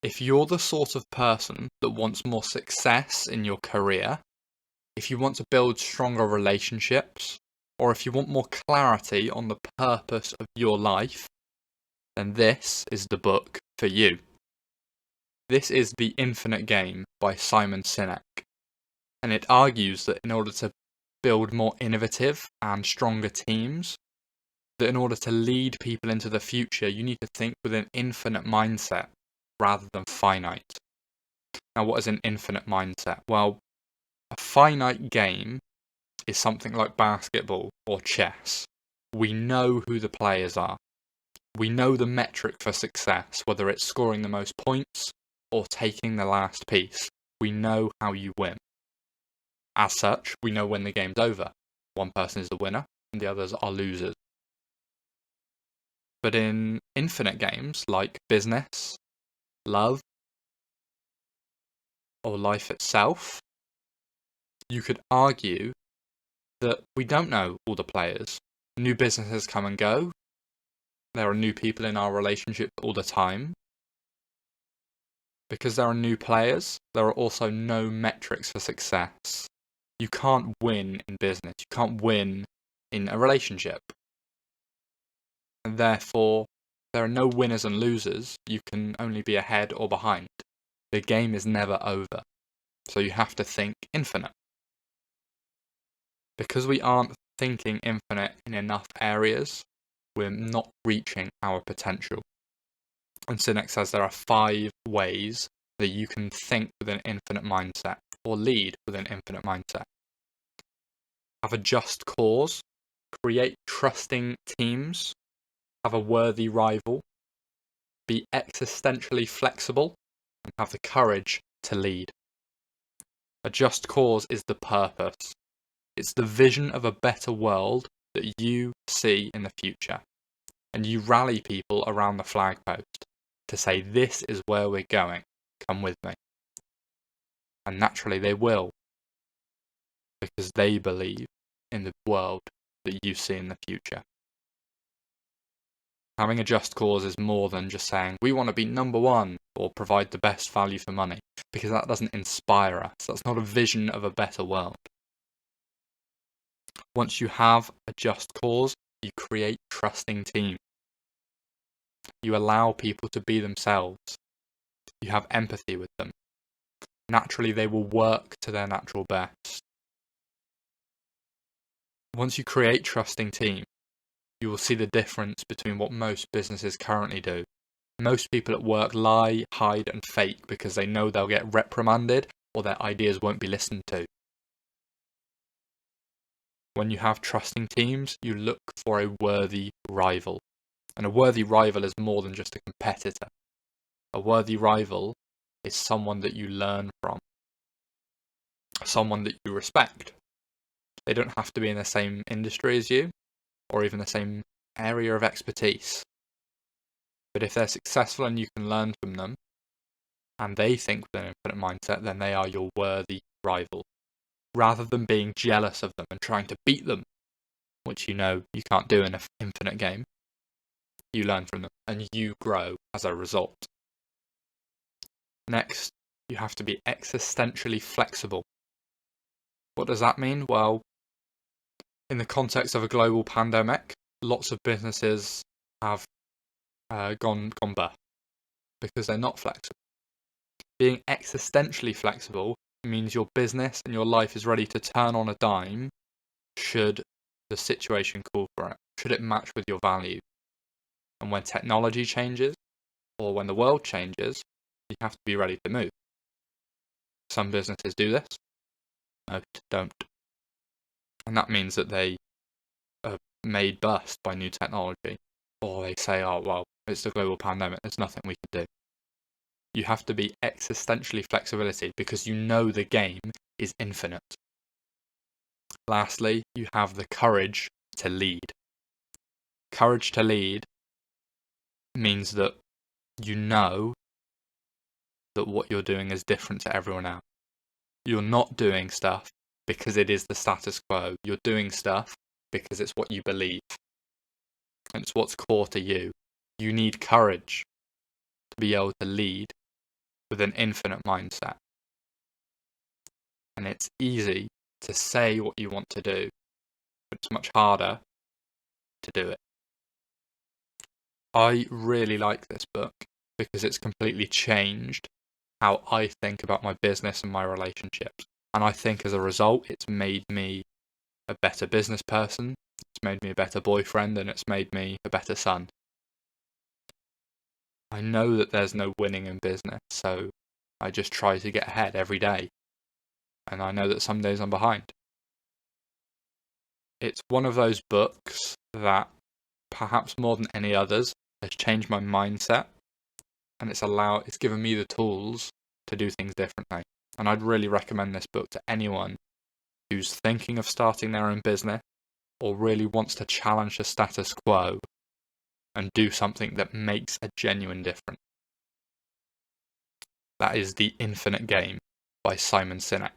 If you're the sort of person that wants more success in your career, if you want to build stronger relationships, or if you want more clarity on the purpose of your life, then this is the book for you. This is The Infinite Game by Simon Sinek, and it argues that in order to build more innovative and stronger teams, that in order to lead people into the future, you need to think with an infinite mindset rather than finite. Now, what is an infinite mindset? Well, a finite game is something like basketball or chess. We know who the players are. We know the metric for success, whether it's scoring the most points or taking the last piece. We know how you win. As such, we know when the game's over. One person is the winner and the others are losers. But in infinite games like business, love, or life itself, you could argue that we don't know all the players. New businesses come and go. There are new people in our relationship all the time. Because there are new players, there are also no metrics for success. You can't win in business. You can't win in a relationship. And therefore, there are no winners and losers. You can only be ahead or behind. The game is never over. So you have to think infinite. Because we aren't thinking infinite in enough areas, we're not reaching our potential. And Sinek says there are 5 ways that you can think with an infinite mindset or lead with an infinite mindset. Have a just cause, create trusting teams, have a worthy rival, be existentially flexible, and have the courage to lead. A just cause is the purpose. It's the vision of a better world that you see in the future. And you rally people around the flagpost to say, this is where we're going, come with me. And naturally they will, because they believe in the world that you see in the future. Having a just cause is more than just saying, we want to be number one or provide the best value for money, because that doesn't inspire us. That's not a vision of a better world. Once you have a just cause, you create trusting teams. You allow people to be themselves. You have empathy with them. Naturally, they will work to their natural best. Once you create trusting teams, you will see the difference between what most businesses currently do. Most people at work lie, hide, and fake because they know they'll get reprimanded or their ideas won't be listened to. When you have trusting teams, you look for a worthy rival. And a worthy rival is more than just a competitor. A worthy rival is someone that you learn from, someone that you respect. They don't have to be in the same industry as you, or even the same area of expertise. But if they're successful and you can learn from them, and they think with an infinite mindset, then they are your worthy rival. Rather than being jealous of them and trying to beat them, which you know you can't do in an infinite game, you learn from them and you grow as a result. Next, you have to be existentially flexible. What does that mean? Well, in the context of a global pandemic, lots of businesses have gone bust because they're not flexible. Being existentially flexible means your business and your life is ready to turn on a dime should the situation call for it, should it match with your values. And when technology changes, or when the world changes, you have to be ready to move. Some businesses do this, most don't. And that means that they are made bust by new technology, or they say, oh, well, it's the global pandemic, there's nothing we can do. You have to be existentially flexibility because you know the game is infinite. Lastly, you have the courage to lead. Courage to lead means that you know that what you're doing is different to everyone else. You're not doing stuff because it is the status quo. You're doing stuff because it's what you believe. And it's what's core to you. You need courage to be able to lead with an infinite mindset. And it's easy to say what you want to do, but it's much harder to do it. I really like this book because it's completely changed how I think about my business and my relationships. And I think as a result, it's made me a better business person, it's made me a better boyfriend, and it's made me a better son. I know that there's no winning in business, so I just try to get ahead every day. And I know that some days I'm behind. It's one of those books that, perhaps more than any others, has changed my mindset, and it's given me the tools to do things differently. And I'd really recommend this book to anyone who's thinking of starting their own business or really wants to challenge the status quo and do something that makes a genuine difference. That is The Infinite Game by Simon Sinek.